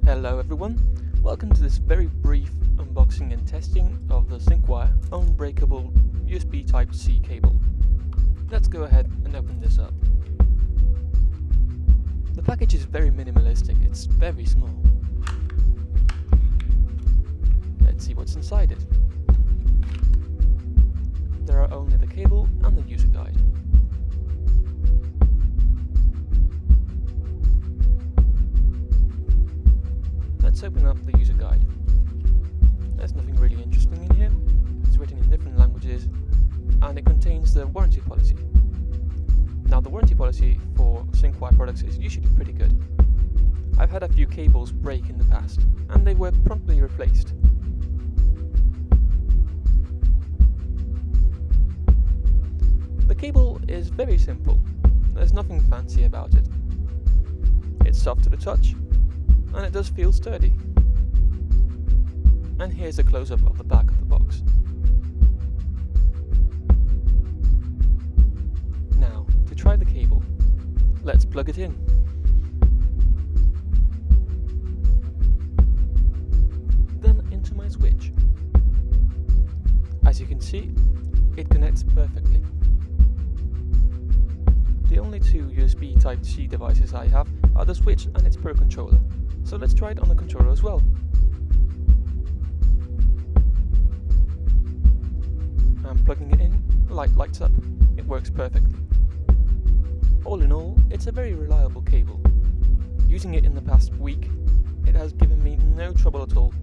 Hello everyone, welcome to this very brief unboxing and testing of the Synkwire unbreakable USB Type-C cable. Let's go ahead and open this up. The package is very minimalistic, it's very small. Let's see what's inside it. There are only the cable and the user guide. Let's open up the user guide. There's nothing really interesting in here. It's written in different languages and it contains the warranty policy. Now the warranty policy for Synkwire products is usually pretty good. I've had a few cables break in the past and they were promptly replaced. The cable is very simple. There's nothing fancy about it. It's soft to the touch and it does feel sturdy. And here's a close-up of the back of the box. Now, to try the cable, let's plug it in. Then into my switch. As you can see, it connects perfectly. The only two USB Type-C devices I have are the switch and its Pro controller. So let's try it on the controller as well. I'm plugging it in, the light lights up, it works perfectly. All in all, it's a very reliable cable. Using it in the past week, it has given me no trouble at all.